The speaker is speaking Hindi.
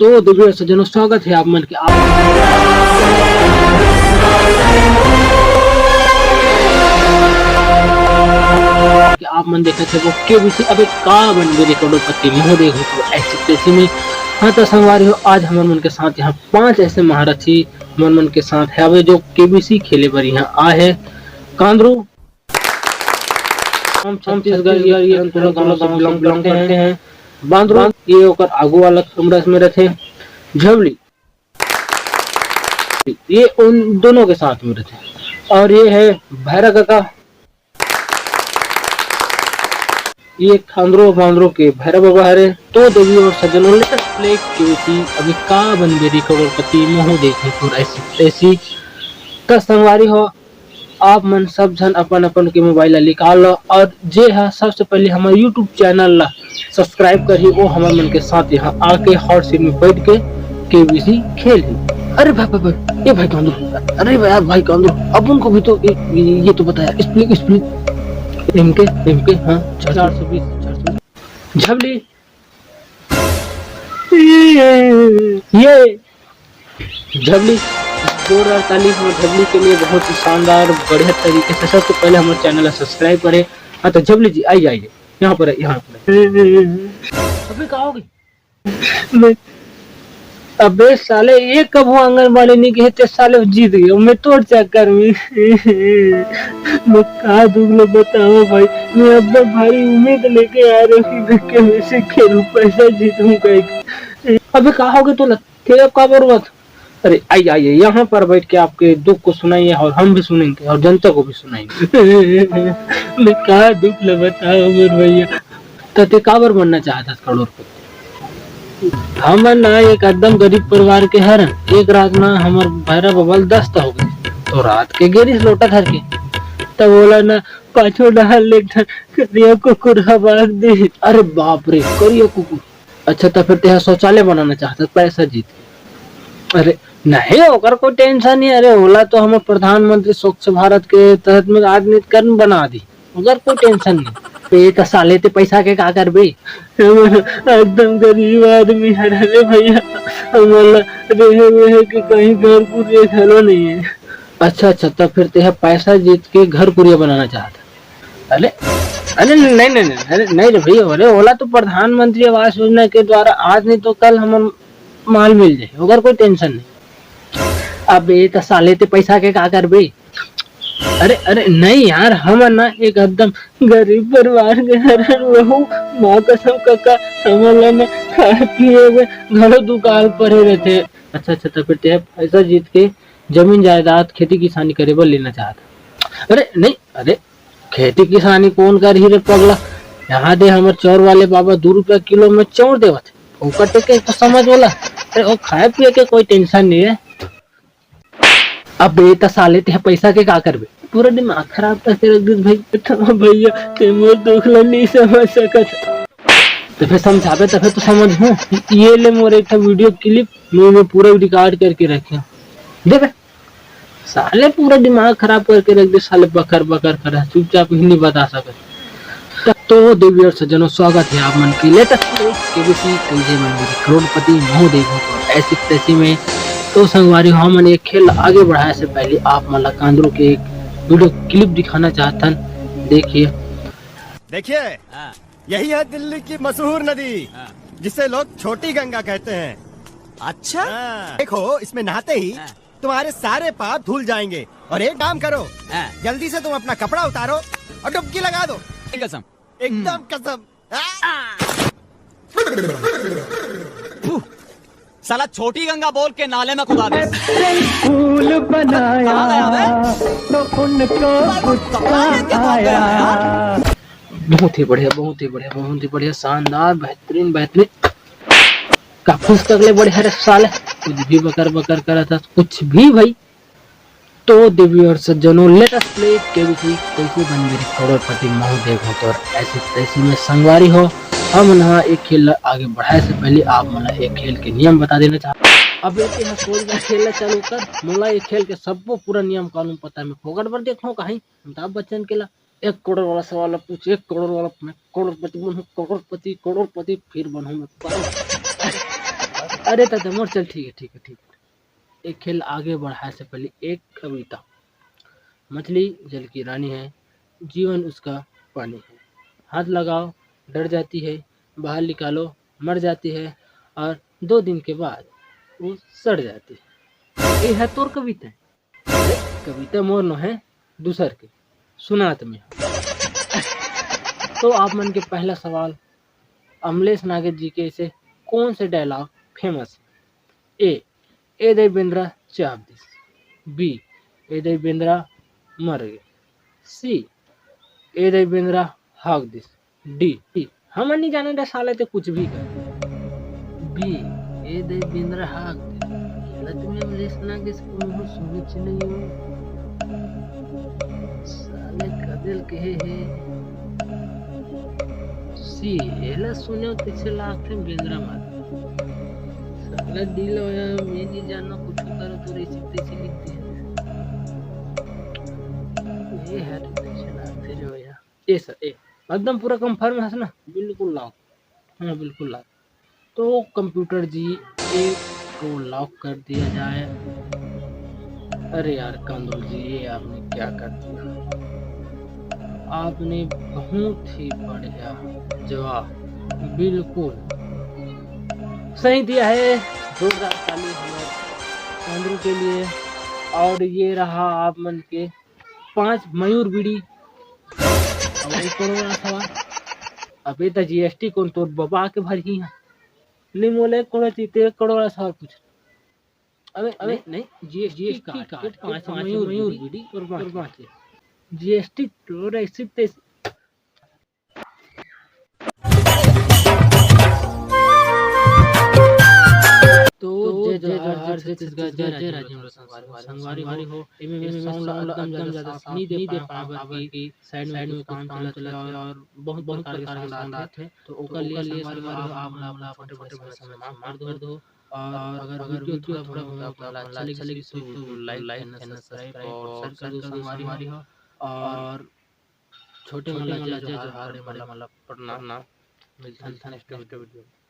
तो दिव्य सज्जनों स्वागत है आप मन के आप मन देखे थे वो केबीसी अबे का बन गए करोड़पति महोदय हो तो ऐसी तैसी में। हाँ तो संगवारी हो आज हमारे मन के साथ यहाँ 5 ऐसे महारथी मन के साथ है वे जो केबीसी खेले पर यहाँ आए है। कांद्रू हम छत्तीसगढ़ ये बिलोंग करते हैं। बांद्रू ये होकर आगू वाला कमरा में रहते। झबली ये उन दोनों के साथ में रहते और ये है भैरव काका। ये खांद्रो बांद्रो के भैरव बाबा हरे। तो देवी और सज्जनों लेटेस्ट प्ले केबीसी अभी का बन बेरी करोड़पति मोह देखे तो ऐसी ऐसी का संगवारी हो आप मन सब जन अपन अपन के मोबाइल निकाल लो और जे है सबसे पहले हमारे यूट्यूब चैनल ला सब्सक्राइब करी वो हमारे मन के साथ यहाँ आके हॉट सीट में बैठ के केबीसी खेल। अरे भाई ये भाई कांदो, अरे यार भाई कांदो अब उनको भी तो ये तो बताया स्प्लिट एमके हाँ 420 झबली ये झबली जोरदार तालीफ और झबली के लिए बहुत ही शानदार बढ़िया तरीके से। सबसे पहले हमारे चैनल सब्सक्राइब करें। हाँ तो झबली जी आइए यहाँ पर अभी कहा होगी अबे साले ये कब वो आंगनबाड़ी नहीं कहते साले जीत गए मैं तोड़ चक्कर में मैं कहा दूंगा बताओ भाई मैं अब भारी उम्मीद लेके आ रही हूँ वैसे खेलूं पैसा जीतूंगा। अबे कहा होगे तो लगते अब का बर्बाद। अरे आइए यहाँ पर बैठ के आपके दुख को सुनाइए और हम भी सुनेंगे और जनता को भी सुनाएंगे। मैं कहा दुख ले बताओ मेरे भैया तो काबर बनना चाहता करोड़पति। हम ना एक एकदम गरीब परिवार के हर एक रात ना हमार भैरव बबल दस्त हो गई तो रात के गिरिश लोटा धर के तब बोला ना पाछो डाल ले करिया कुकुर हवाक दे। अरे बाप रे करिया कुकुर। अच्छा तो फिर तेरा शौचालय बनाना चाहता पैसा जीत। अरे नहीं होकर कोई टेंशन नहीं। अरे ओला तो हमें प्रधानमंत्री स्वच्छ भारत के तहत में आधुनिकीकरण बना दी उधर कोई टेंशन नहीं। पे साले ते पैसा के का करबे एकदम गरीब आदमी है रे भैया हमारा रहे कि कहीं घर पूरे खेलो नहीं है। अच्छा तो फिर ते पैसा जीत के घर पूरे बनाना चाहता। अरे नहीं रे भैया। अरे ओला तो प्रधानमंत्री आवास योजना के द्वारा आज नहीं तो कल हम माल मिल जाए अगर कोई टेंशन नहीं। अब ये तो साले ते पैसा के का करबे। अरे नहीं यार हम ना एक एकदम गरीब परिवार के रहू माँ कसम काका हमारा ना खाए पिए में घरों दुकान पड़े रहते। अच्छा तो फिर ते पैसा जीत के जमीन जायदाद खेती किसानी करे बोल लेना चाहता। अरे नहीं अरे खेती किसानी कौन कर ही रे पगला। यहाँ दे हमारे चौर वाले बाबा 2 रुपया किलो में चौर देवत ऊपर के तो समझ बोला। अरे वो खाए पिए के कोई टेंशन नहीं है। अब बेटा साले ते पैसा के का करबे पूरा दिमाग खराब करके रख दी भाई भैया ते मोर दुखला नहीं समझ सकत तो फिर समझावे तो फिर तो समझ हूँ। ये ले मोर एक वीडियो क्लिप मैं पूरा रिकॉर्ड करके रखे देख साले पूरा दिमाग खराब करके रख दे साले बकर कर चुपचाप ही नहीं बता सकते। तो देवी और सज्जनों स्वागत है आप मन की लेटेस्ट केबीसी करोड़पति महोदय को ऐसी तैसी में। तो संगवारी हम एक खेल आगे बढ़ाने से पहले आप मला कांद्रो के एक वीडियो क्लिप दिखाना चाहता देखिए यही है दिल्ली की मशहूर नदी जिसे लोग छोटी गंगा कहते हैं। अच्छा देखो इसमें नहाते ही तुम्हारे सारे पाप धुल जाएंगे और एक काम करो जल्दी से तुम अपना कपड़ा उतारो और डुबकी लगा दो। कसम एकदम कसम। साला छोटी गंगा बोल के नाले में खुदा दे। फूल बनाया तो उनको गुस्सा आया। बहुत ही बढ़िया शानदार बेहतरीन काफी तगले बढ़िया रे साले कुछ भी बकर करा था कुछ भी भाई। तो देवी और सज्जनों लेटेस्ट प्ले केबीसी कैसे बन गई करोड़पति महोदय हो तो ऐसी तैसी में संगवारी हो हम ना एक खेल आगे बढ़ाए से पहले आप मला एक खेल के नियम बता देना चाहते। अब एक खेल चालू कर मोला एक खेल के सबको पूरा नियम कानून पता है। मैं फोकट पर देखो कहीं अमिताभ बच्चन के ला 1 करोड़ वाला सवाल पूछ 1 करोड़ वाला मैं करोड़पति बनूं करोड़पति फिर बनूं मैं अरे दादा मोर चल, ठीक है ठीक है ठीक है। एक खेल आगे बढ़ाने से पहले एक कविता। मछली जल की रानी है, जीवन उसका पानी है। हाथ लगाओ डर जाती है, बाहर निकालो मर जाती है, और 2 दिन के बाद वो सड़ जाती है। ये है तोर कविता। अरे कविता मोर न है, दूसर के सुनात में। तो आप मन के पहला सवाल, अमलेश नागर जी के से कौन से डायलॉग फेमस है? ए दई बेंद्रा चाप दिस। बी ए दई बेंद्रा मर गए। सी ए दई बेंद्रा हाक दिस। डी हम नहीं जाने दे साले ते कुछ भी कर। बी ए दई बेंद्रा हाक दिस। लत में अमलेश नागर को मुंह सुने नहीं हो साले कदिल के है। सी एला सुने पीछे लाख बेंद्रा मार साला डील होया। मैं नहीं जानना कुछ करो तो रेसिपी से लिखते हैं। ये है तो चला फिर होया। ये सर ए एकदम पूरा कंफर्म है ना? बिल्कुल लॉक। हाँ बिल्कुल लॉक। तो कंप्यूटर जी एक को लॉक कर दिया जाए। अरे यार कंदोल जी, ये आपने क्या कर दिया? आपने बहुत ही बढ़िया जवाब बिल्कुल सही दिया है। जोरदार ताली हमारे चंद्रू के लिए। और ये रहा आप मन के 5 मयूर बीड़ी। और एक करोड़ सवाल। अबे तो जीएसटी कौन तो बबा के भर ही है। लिमोले करोड़ चीते करोड़ सवाल पूछ। अबे नहीं जीएसटी काट 5 मयूर बीड़ी और 5 जीएसटी तो रेसिप्ट। तो जय जवाहर छत्तीसगढ़, जय जय राजेंद्र संगवारी हो। इनमें साउंड एकदम ज्यादा नहीं दे पाए कि साइड में काम चला और बहुत प्रकार के साउंड आते हैं। तो ओकर लिए संगवारी आप छोटे-छोटे समय माफ कर दो। और अगर वीडियो थोड़ा अच्छा लगे तो लाइक करना, सब्सक्राइब और शेयर कर दो संगवारी हो। और छोटे वाला जय जवाहर बड़े वाला प्रणाम। मिलते हैं नेक्स्ट वीडियो में।